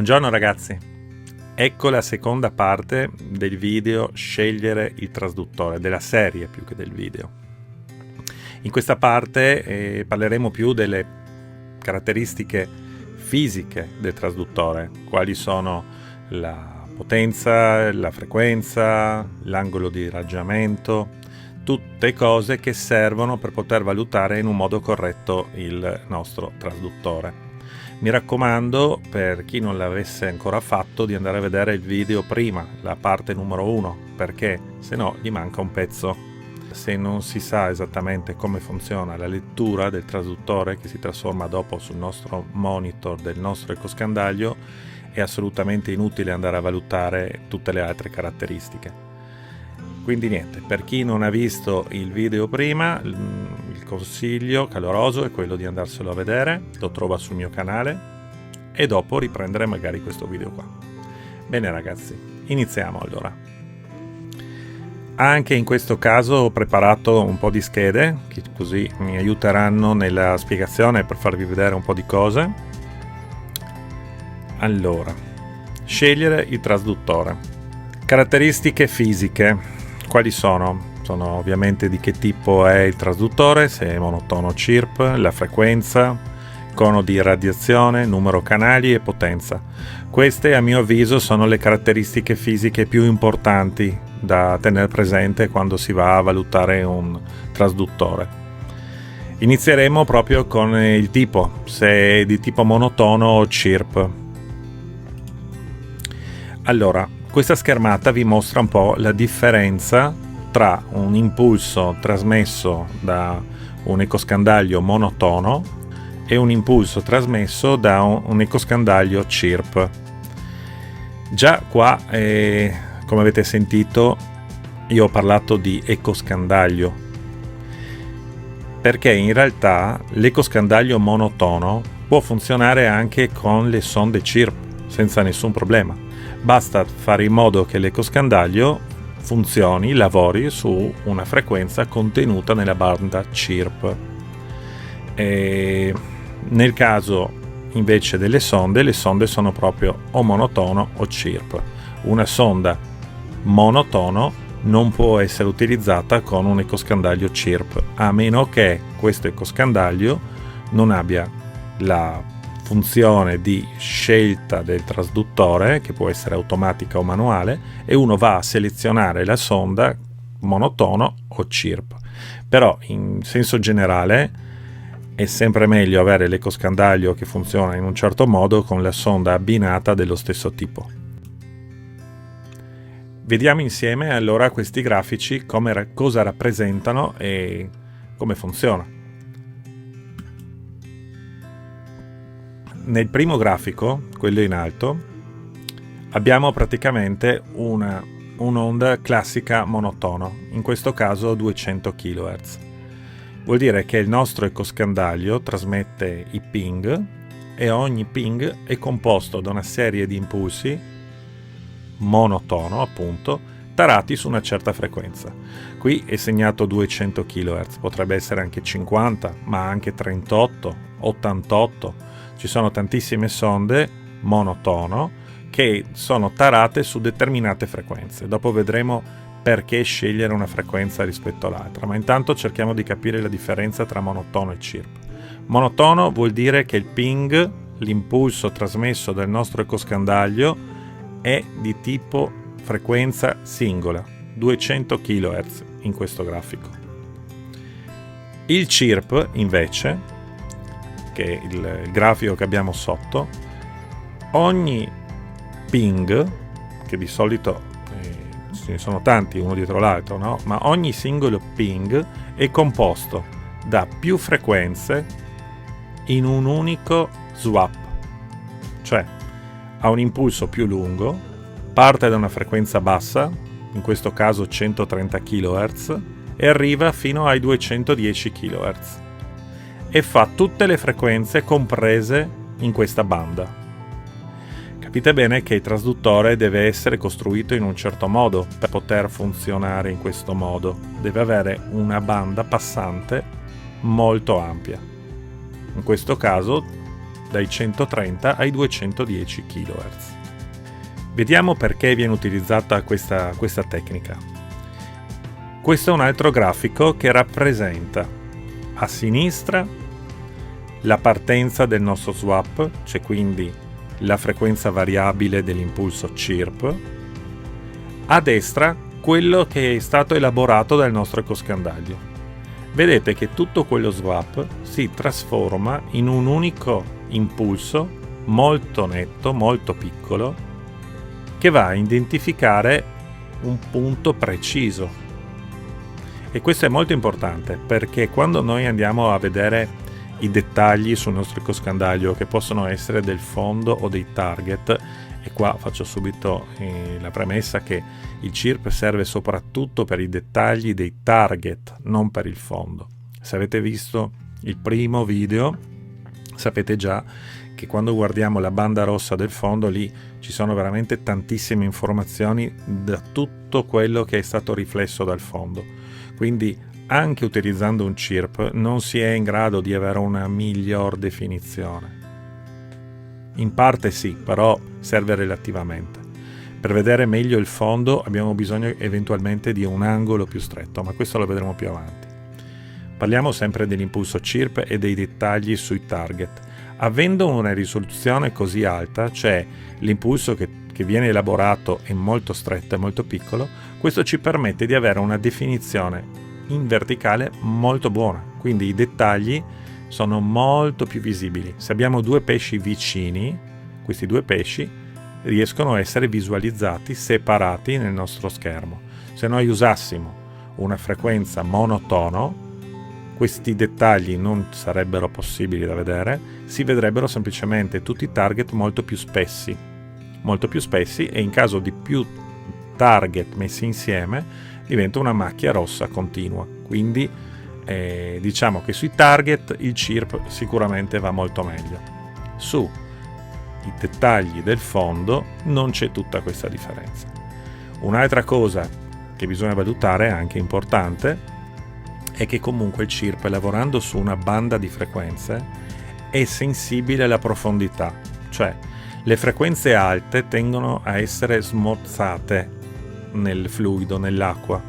Buongiorno ragazzi, ecco la seconda parte del video Scegliere il trasduttore, della serie più che del video. In questa parte parleremo più delle caratteristiche fisiche del trasduttore, quali sono la potenza, la frequenza, l'angolo di irraggiamento, tutte cose che servono per poter valutare in un modo corretto il nostro trasduttore. Mi raccomando, per chi non l'avesse ancora fatto, di andare a vedere il video prima, la parte numero 1, perché se no gli manca un pezzo. Se non si sa esattamente come funziona la lettura del trasduttore che si trasforma dopo sul nostro monitor del nostro ecoscandaglio, è assolutamente inutile andare a valutare tutte le altre caratteristiche. Quindi niente, per chi non ha visto il video prima, il consiglio caloroso è quello di andarselo a vedere, lo trova sul mio canale e dopo riprendere magari questo video qua. Bene ragazzi, iniziamo allora. Anche in questo caso ho preparato un po' di schede, che così mi aiuteranno nella spiegazione per farvi vedere un po' di cose. Allora, scegliere il trasduttore. Caratteristiche fisiche. Quali sono? Sono ovviamente di che tipo è il trasduttore, se è monotono o chirp, la frequenza, cono di irradiazione, numero canali e potenza. Queste a mio avviso sono le caratteristiche fisiche più importanti da tenere presente quando si va a valutare un trasduttore. Inizieremo proprio con il tipo, se è di tipo monotono o chirp. Allora, questa schermata vi mostra un po' la differenza tra un impulso trasmesso da un ecoscandaglio monotono e un impulso trasmesso da un ecoscandaglio chirp. Già qua, come avete sentito, io ho parlato di ecoscandaglio, perché in realtà l'ecoscandaglio monotono può funzionare anche con le sonde chirp senza nessun problema. Basta fare in modo che l'ecoscandaglio funzioni, lavori su una frequenza contenuta nella banda chirp. Nel caso invece delle sonde, le sonde sono proprio o monotono o chirp. Una sonda monotono non può essere utilizzata con un ecoscandaglio chirp, a meno che questo ecoscandaglio non abbia la funzione di scelta del trasduttore, che può essere automatica o manuale, e uno va a selezionare la sonda monotono o chirp. Però in senso generale è sempre meglio avere l'ecoscandaglio che funziona in un certo modo con la sonda abbinata dello stesso tipo. Vediamo insieme allora questi grafici cosa rappresentano e come funziona. Nel primo grafico, quello in alto, abbiamo praticamente un'onda classica monotono, in questo caso 200 kHz. Vuol dire che il nostro ecoscandaglio trasmette i ping e ogni ping è composto da una serie di impulsi monotono, appunto, tarati su una certa frequenza. Qui è segnato 200 kHz, potrebbe essere anche 50, ma anche 38, 88. Ci sono tantissime sonde monotono che sono tarate su determinate frequenze. Dopo vedremo perché scegliere una frequenza rispetto all'altra, ma intanto cerchiamo di capire la differenza tra monotono e chirp. Monotono vuol dire che il ping, l'impulso trasmesso dal nostro ecoscandaglio, è di tipo frequenza singola, 200 kHz in questo grafico. Il chirp invece, che è il grafico che abbiamo sotto, ogni ping, che di solito ce ne sono tanti uno dietro l'altro, no? Ma ogni singolo ping è composto da più frequenze in un unico swap, cioè ha un impulso più lungo, parte da una frequenza bassa, in questo caso 130 kHz, e arriva fino ai 210 kHz. E fa tutte le frequenze comprese in questa banda. Capite bene che il trasduttore deve essere costruito in un certo modo per poter funzionare in questo modo. Deve avere una banda passante molto ampia. In questo caso dai 130 ai 210 kHz. Vediamo perché viene utilizzata questa tecnica. Questo è un altro grafico che rappresenta a sinistra la partenza del nostro swap, c'è quindi la frequenza variabile dell'impulso CHIRP, a destra quello che è stato elaborato dal nostro ecoscandaglio. Vedete che tutto quello swap si trasforma in un unico impulso molto netto, molto piccolo, che va a identificare un punto preciso. E questo è molto importante perché quando noi andiamo a vedere i dettagli sul nostro ecoscandaglio, che possono essere del fondo o dei target, e qua faccio subito la premessa che il CHIRP serve soprattutto per i dettagli dei target, non per il fondo. Se avete visto il primo video sapete già che quando guardiamo la banda rossa del fondo, lì ci sono veramente tantissime informazioni da tutto quello che è stato riflesso dal fondo. Quindi anche utilizzando un CHIRP non si è in grado di avere una miglior definizione. In parte sì, però serve relativamente. Per vedere meglio il fondo abbiamo bisogno eventualmente di un angolo più stretto, ma questo lo vedremo più avanti. Parliamo sempre dell'impulso CHIRP e dei dettagli sui target. Avendo una risoluzione così alta, cioè l'impulso che viene elaborato è molto stretto e molto piccolo, questo ci permette di avere una definizione in verticale molto buona, quindi i dettagli sono molto più visibili. Se abbiamo due pesci vicini, questi due pesci riescono a essere visualizzati separati nel nostro schermo. Se noi usassimo una frequenza monotono, questi dettagli non sarebbero possibili da vedere, si vedrebbero semplicemente tutti i target molto più spessi, e in caso di più target messi insieme diventa una macchia rossa continua. Quindi diciamo che sui target il CHIRP sicuramente va molto meglio. Sui dettagli del fondo non c'è tutta questa differenza. Un'altra cosa che bisogna valutare, anche importante, è che comunque il CHIRP, lavorando su una banda di frequenze, è sensibile alla profondità, cioè le frequenze alte tendono a essere smorzate nel fluido, nell'acqua.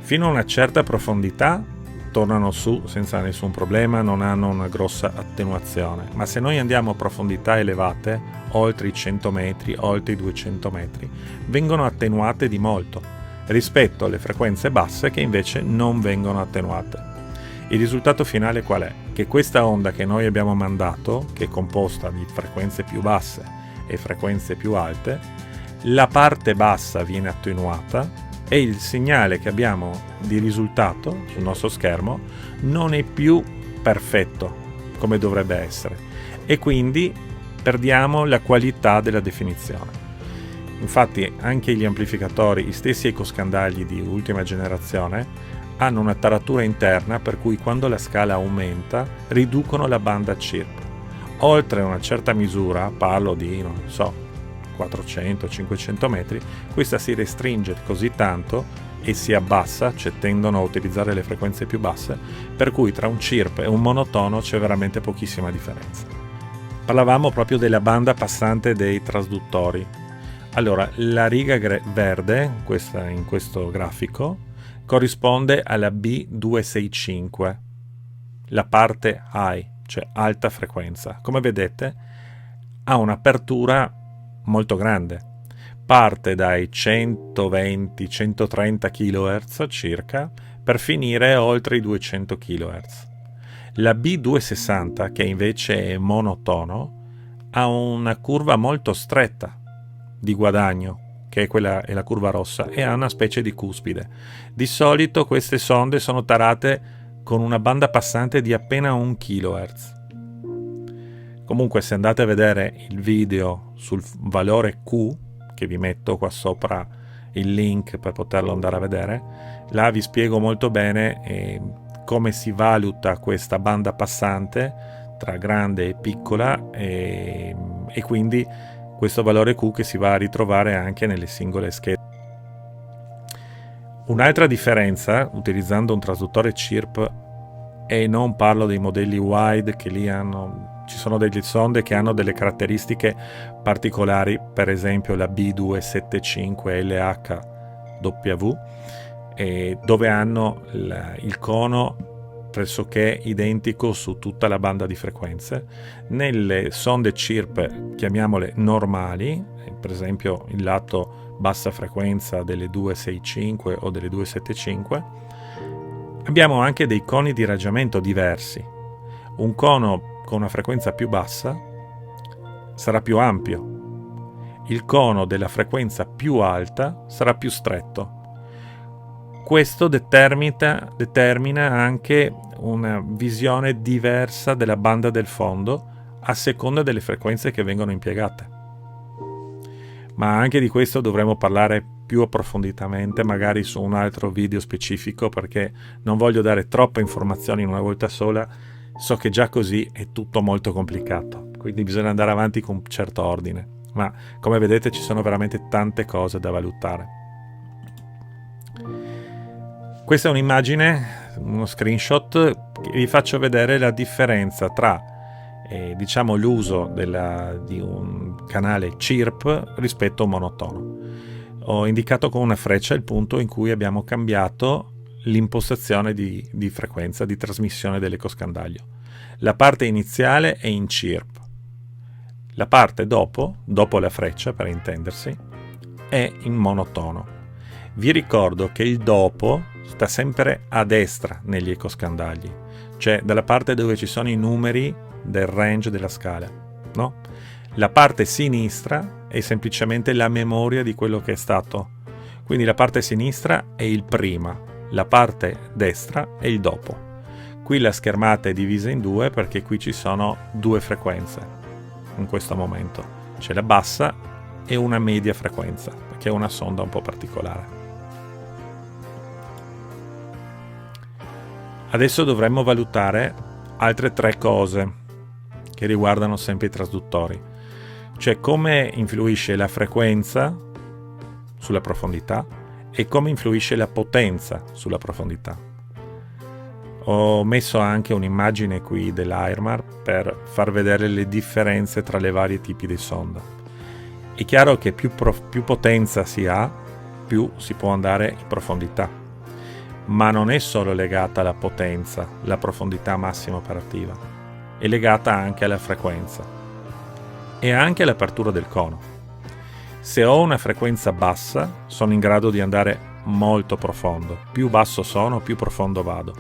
Fino a una certa profondità tornano su senza nessun problema, non hanno una grossa attenuazione, ma se noi andiamo a profondità elevate, oltre i 100 metri, oltre i 200 metri, vengono attenuate di molto rispetto alle frequenze basse che invece non vengono attenuate. Il risultato finale qual è? Che questa onda che noi abbiamo mandato, che è composta di frequenze più basse e frequenze più alte, la parte bassa viene attenuata e il segnale che abbiamo di risultato sul nostro schermo non è più perfetto come dovrebbe essere e quindi perdiamo la qualità della definizione. Infatti anche gli amplificatori, gli stessi ecoscandagli di ultima generazione, hanno una taratura interna per cui quando la scala aumenta riducono la banda CHIRP. Oltre una certa misura, parlo di, non so, 400-500 metri, questa si restringe così tanto e si abbassa, cioè tendono a utilizzare le frequenze più basse, per cui tra un CHIRP e un monotono c'è veramente pochissima differenza. Parlavamo proprio della banda passante dei trasduttori. Allora, la riga verde, in questo grafico, corrisponde alla B265, la parte high, cioè alta frequenza. Come vedete, ha un'apertura molto grande. Parte dai 120-130 kHz circa per finire oltre i 200 kHz. La B260, che invece è monotono, ha una curva molto stretta di guadagno, che è la curva rossa, e ha una specie di cuspide. Di solito queste sonde sono tarate con una banda passante di appena 1 kHz. Comunque, se andate a vedere il video sul valore Q, che vi metto qua sopra il link per poterlo andare a vedere, là vi spiego molto bene come si valuta questa banda passante tra grande e piccola e quindi questo valore Q che si va a ritrovare anche nelle singole schede. Un'altra differenza utilizzando un trasduttore CHIRP, e non parlo dei modelli wide che lì hanno ci sono delle sonde che hanno delle caratteristiche particolari, per esempio la B275LHW, dove hanno il cono pressoché identico su tutta la banda di frequenze. Nelle sonde CIRP, chiamiamole normali, per esempio il lato bassa frequenza delle 265 o delle 275, abbiamo anche dei coni di irraggiamento diversi. Un cono con una frequenza più bassa sarà più ampio, il cono della frequenza più alta sarà più stretto. Questo determina anche una visione diversa della banda del fondo a seconda delle frequenze che vengono impiegate. Ma anche di questo dovremo parlare più approfonditamente, magari su un altro video specifico, perché non voglio dare troppe informazioni in una volta sola. So che già così è tutto molto complicato, quindi bisogna andare avanti con un certo ordine. Ma come vedete ci sono veramente tante cose da valutare. Questa è un'immagine, uno screenshot, che vi faccio vedere la differenza tra l'uso di un canale CIRP rispetto a un monotono. Ho indicato con una freccia il punto in cui abbiamo cambiato l'impostazione di frequenza di trasmissione dell'ecoscandaglio. La parte iniziale è in CIRP, la parte dopo la freccia per intendersi, è in monotono. Vi ricordo che il dopo sta sempre a destra negli ecoscandagli, cioè dalla parte dove ci sono i numeri del range della scala, no? La parte sinistra è semplicemente la memoria di quello che è stato, quindi la parte sinistra è il prima, la parte destra è il dopo. Qui la schermata è divisa in due perché qui ci sono due frequenze in questo momento, c'è la bassa e una media frequenza, perché è una sonda un po' particolare. Adesso dovremmo valutare altre 3 cose che riguardano sempre i trasduttori, cioè come influisce la frequenza sulla profondità e come influisce la potenza sulla profondità. Ho messo anche un'immagine qui dell'Airmar per far vedere le differenze tra le varie tipi di sonda. È chiaro che più potenza si ha, più si può andare in profondità, ma non è solo legata alla potenza, la profondità massima operativa, è legata anche alla frequenza e anche all'apertura del cono. Se ho una frequenza bassa, sono in grado di andare molto profondo. Più basso sono, più profondo vado.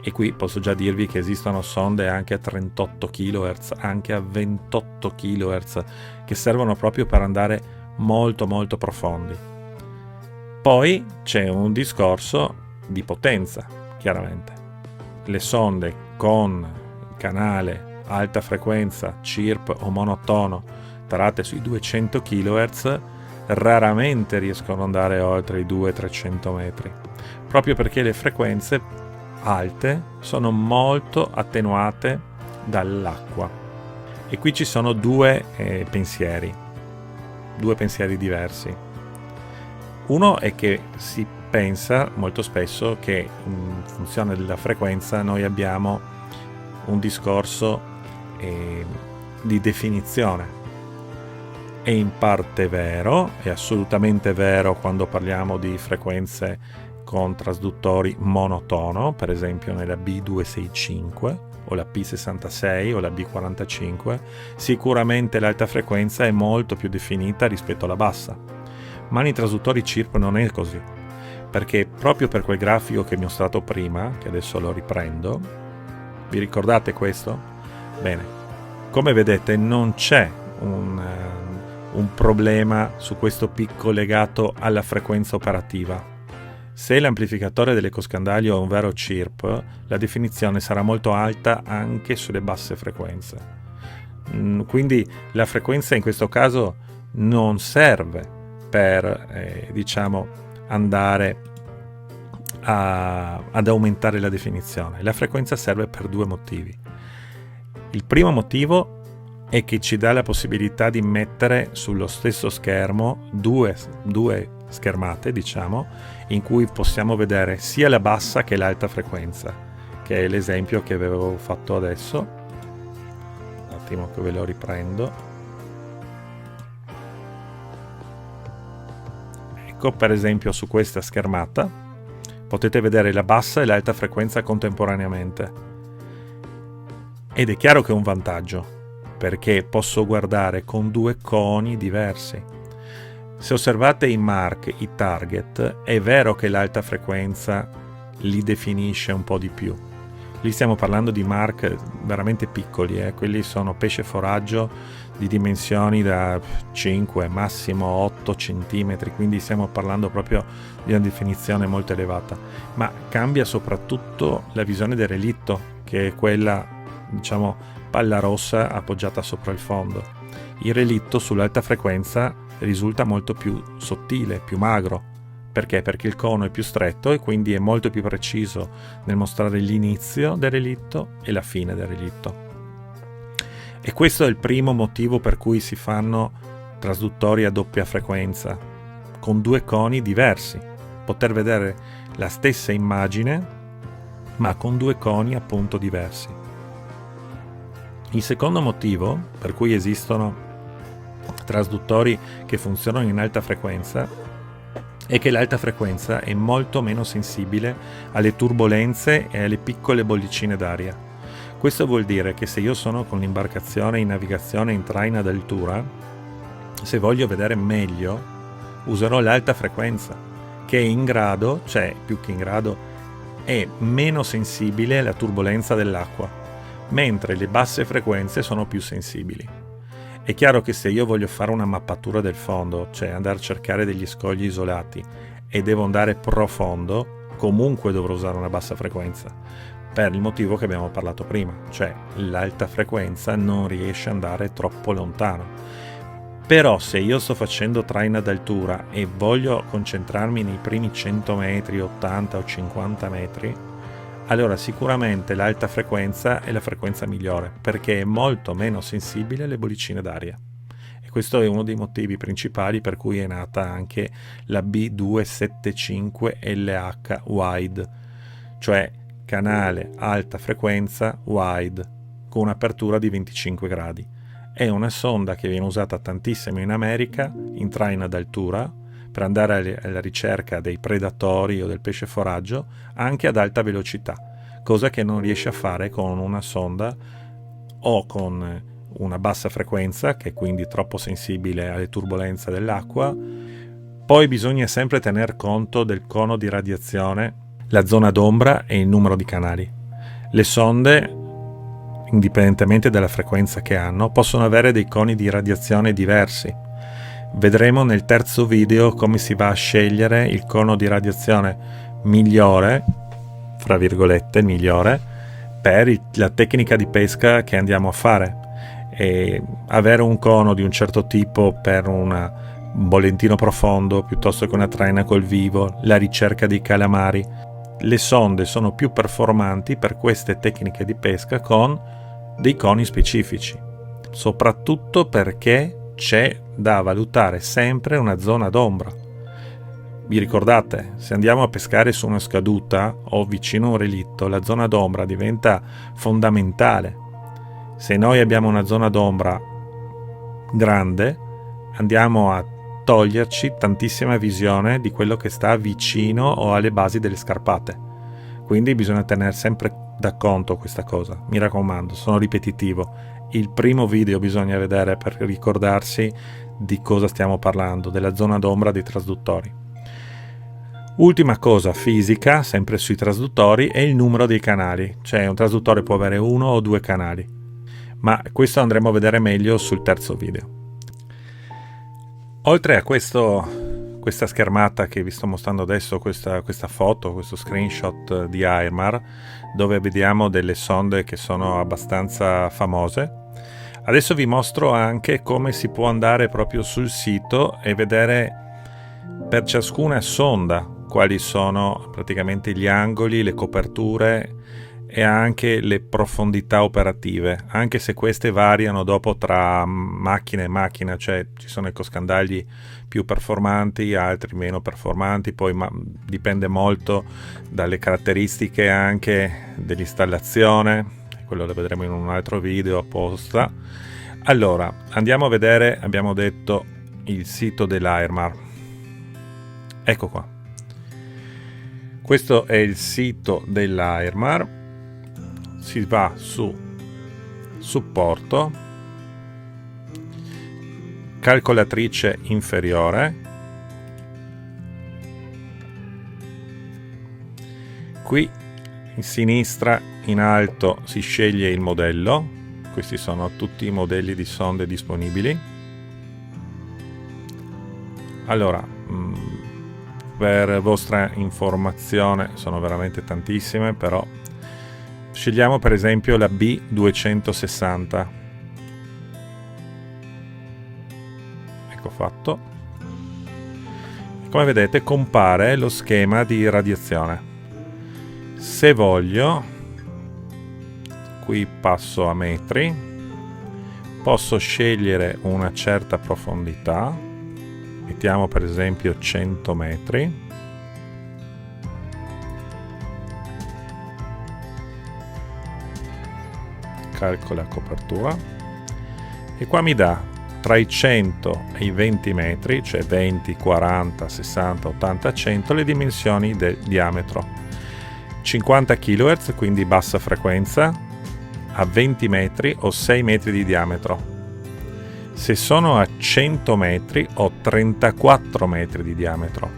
E qui posso già dirvi che esistono sonde anche a 38 kHz, anche a 28 kHz, che servono proprio per andare molto molto profondi. Poi c'è un discorso di potenza, chiaramente. Le sonde con canale alta frequenza, CIRP o monotono, tarate sui 200 kHz, raramente riescono ad andare oltre i 200-300 metri, proprio perché le frequenze alte sono molto attenuate dall'acqua. E qui ci sono due pensieri diversi. Uno è che si pensa molto spesso che in funzione della frequenza noi abbiamo un discorso di definizione. È in parte vero, è assolutamente vero quando parliamo di frequenze con trasduttori monotono, per esempio nella B265 o la P66 o la B45, sicuramente l'alta frequenza è molto più definita rispetto alla bassa, ma nei trasduttori CIRP non è così, perché proprio per quel grafico che vi ho mostrato prima, che adesso lo riprendo, vi ricordate questo? Bene, come vedete non c'è un problema su questo picco legato alla frequenza operativa. Se l'amplificatore dell'ecoscandaglio è un vero CIRP, la definizione sarà molto alta anche sulle basse frequenze. Quindi la frequenza in questo caso non serve per andare ad aumentare la definizione. La frequenza serve per 2 motivi. Il primo motivo è che ci dà la possibilità di mettere sullo stesso schermo due schermate, in cui possiamo vedere sia la bassa che l'alta frequenza, che è l'esempio che avevo fatto adesso. attimo che ve lo riprendo. Ecco, per esempio su questa schermata potete vedere la bassa e l'alta frequenza contemporaneamente. Ed è chiaro che è un vantaggio, perché posso guardare con due coni diversi. Se osservate i mark, i target, è vero che l'alta frequenza li definisce un po' di più. Lì stiamo parlando di mark veramente piccoli, quelli sono pesce foraggio di dimensioni da 5, massimo 8 centimetri, quindi stiamo parlando proprio di una definizione molto elevata. Ma cambia soprattutto la visione del relitto, che è quella, diciamo, palla rossa appoggiata sopra il fondo. Il relitto sull'alta frequenza risulta molto più sottile, più magro. Perché? Perché il cono è più stretto e quindi è molto più preciso nel mostrare l'inizio del relitto e la fine del relitto. E questo è il primo motivo per cui si fanno trasduttori a doppia frequenza, con due coni diversi. Poter vedere la stessa immagine, ma con due coni appunto diversi. Il secondo motivo per cui esistono trasduttori che funzionano in alta frequenza è che l'alta frequenza è molto meno sensibile alle turbolenze e alle piccole bollicine d'aria. Questo vuol dire che se io sono con l'imbarcazione in navigazione in traina ad altura, se voglio vedere meglio, userò l'alta frequenza, che è in grado, cioè più che in grado, è meno sensibile alla turbolenza dell'acqua, mentre le basse frequenze sono più sensibili. È chiaro che se io voglio fare una mappatura del fondo, cioè andare a cercare degli scogli isolati e devo andare profondo, comunque dovrò usare una bassa frequenza, per il motivo che abbiamo parlato prima, cioè l'alta frequenza non riesce ad andare troppo lontano. Però se io sto facendo traina d'altura e voglio concentrarmi nei primi 100 metri, 80 o 50 metri, allora sicuramente l'alta frequenza è la frequenza migliore, perché è molto meno sensibile alle bollicine d'aria. E questo è uno dei motivi principali per cui è nata anche la B275LH Wide, cioè canale alta frequenza wide, con un'apertura di 25 gradi. È una sonda che viene usata tantissimo in America, in traina d'altura, per andare alla ricerca dei predatori o del pesce foraggio anche ad alta velocità, cosa che non riesce a fare con una sonda o con una bassa frequenza, che è quindi troppo sensibile alle turbolenze dell'acqua. Poi bisogna sempre tener conto del cono di radiazione, la zona d'ombra e il numero di canali. Le sonde, indipendentemente dalla frequenza che hanno, possono avere dei coni di radiazione diversi. Vedremo nel terzo video come si va a scegliere il cono di radiazione migliore, fra virgolette migliore, per la tecnica di pesca che andiamo a fare. E avere un cono di un certo tipo per un bolentino profondo piuttosto che una traina col vivo, la ricerca dei calamari. Le sonde sono più performanti per queste tecniche di pesca con dei coni specifici, soprattutto perché c'è da valutare sempre una zona d'ombra. Vi ricordate, se andiamo a pescare su una scaduta o vicino a un relitto, la zona d'ombra diventa fondamentale. Se noi abbiamo una zona d'ombra grande, andiamo a toglierci tantissima visione di quello che sta vicino o alle basi delle scarpate. Quindi bisogna tenere sempre da conto questa cosa. Mi raccomando, sono ripetitivo. Il primo video bisogna vedere per ricordarsi di cosa stiamo parlando, della zona d'ombra dei trasduttori. Ultima cosa fisica, sempre sui trasduttori, è il numero dei canali. Cioè un trasduttore può avere 1 o 2 canali, ma questo andremo a vedere meglio sul terzo video. Oltre a questa schermata che vi sto mostrando adesso, questa foto, questo screenshot di Airmar, dove vediamo delle sonde che sono abbastanza famose, adesso vi mostro anche come si può andare proprio sul sito e vedere per ciascuna sonda quali sono praticamente gli angoli, le coperture e anche le profondità operative, anche se queste variano dopo tra macchina e macchina, cioè ci sono ecoscandagli più performanti, altri meno performanti, poi dipende molto dalle caratteristiche anche dell'installazione. quello lo vedremo in un altro video apposta. Allora, andiamo a vedere, abbiamo detto, il sito dell'Airmar. Ecco qua. Questo è il sito dell'Airmar. Si va su supporto, calcolatrice inferiore, qui in sinistra in alto si sceglie il modello. Questi sono tutti i modelli di sonde disponibili. Allora, per vostra informazione, sono veramente tantissime, però scegliamo per esempio la B260. Ecco fatto. Come vedete compare lo schema di radiazione. Se voglio, qui passo a metri, posso scegliere una certa profondità, mettiamo per esempio 100 metri, calcola copertura e qua mi dà tra i 100 e i 20 metri, cioè 20, 40, 60, 80, 100, le dimensioni del diametro. 50 kHz, quindi bassa frequenza, a 20 metri o 6 metri di diametro. Se sono a 100 metri ho 34 metri di diametro.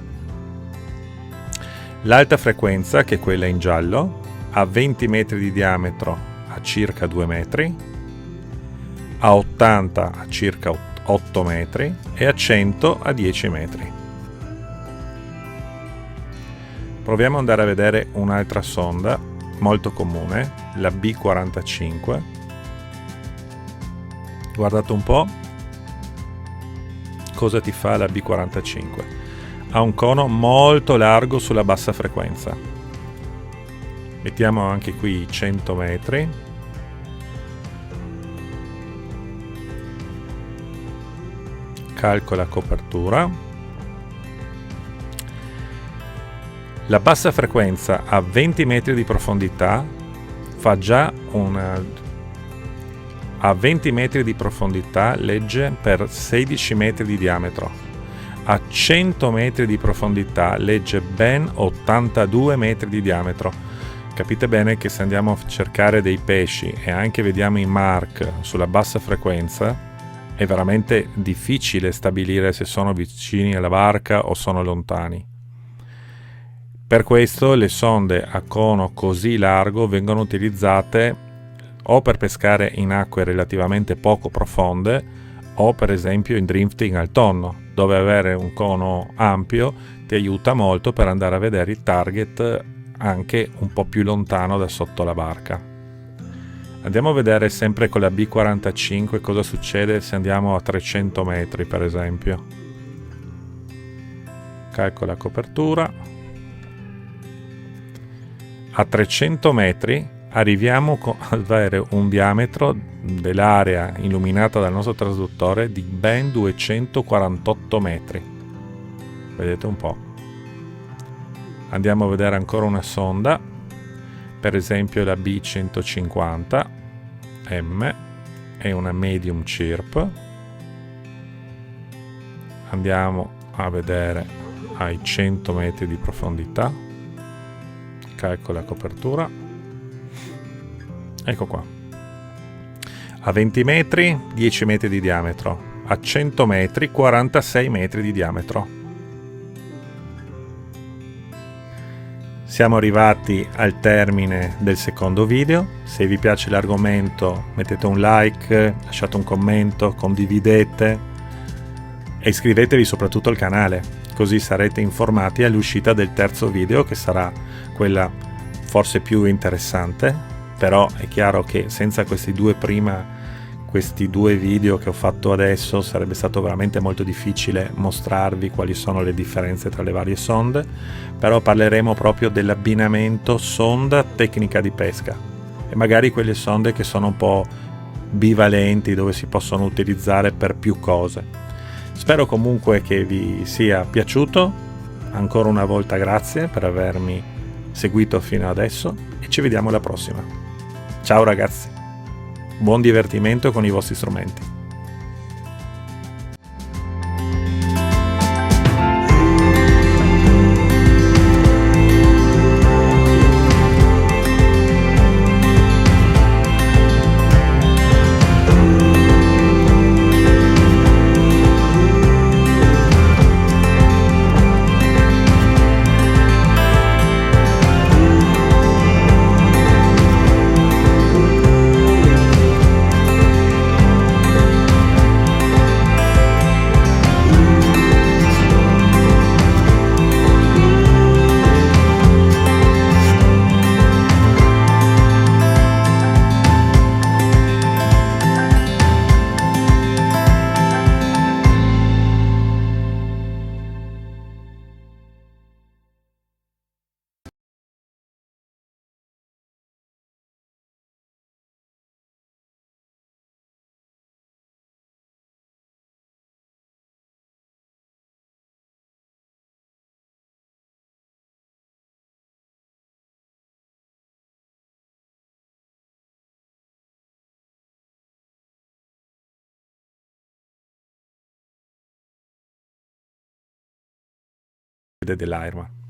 L'alta frequenza, che è quella in giallo, a 20 metri di diametro a circa 2 metri, a 80 a circa 8 metri e a 100 a 10 metri. Proviamo ad andare a vedere un'altra sonda molto comune, la B45. Guardate un po' cosa ti fa la B45. Ha un cono molto largo sulla bassa frequenza. Mettiamo anche qui 100 metri. Calcola copertura. La bassa frequenza a 20 metri di profondità fa già a 20 metri di profondità legge per 16 metri di diametro. A 100 metri di profondità legge ben 82 metri di diametro. Capite bene che se andiamo a cercare dei pesci e anche vediamo i mark sulla bassa frequenza, è veramente difficile stabilire se sono vicini alla barca o sono lontani. Per questo le sonde a cono così largo vengono utilizzate o per pescare in acque relativamente poco profonde o per esempio in drifting al tonno, dove avere un cono ampio ti aiuta molto per andare a vedere il target anche un po' più lontano da sotto la barca. Andiamo a vedere sempre con la B45 cosa succede se andiamo a 300 metri per esempio. Calcola copertura. A 300 metri arriviamo ad avere un diametro dell'area illuminata dal nostro trasduttore di ben 248 metri. Vedete un po'. Andiamo a vedere ancora una sonda, per esempio la B150M, è una medium CIRP. Andiamo a vedere ai 100 metri di profondità. Calcola copertura. Ecco qua. A 20 metri 10 metri di diametro, a 100 metri 46 metri di diametro. Siamo arrivati al termine del secondo video. Se vi piace l'argomento mettete un like, lasciate un commento, condividete e iscrivetevi soprattutto al canale, così sarete informati all'uscita del terzo video, che sarà quella forse più interessante, però è chiaro che senza questi due video che ho fatto adesso sarebbe stato veramente molto difficile mostrarvi quali sono le differenze tra le varie sonde, però parleremo proprio dell'abbinamento sonda tecnica di pesca e magari quelle sonde che sono un po' bivalenti, dove si possono utilizzare per più cose. Spero comunque che vi sia piaciuto. Ancora una volta grazie per avermi seguito fino adesso e ci vediamo alla prossima. Ciao ragazzi, buon divertimento con i vostri strumenti. Dell'Airma.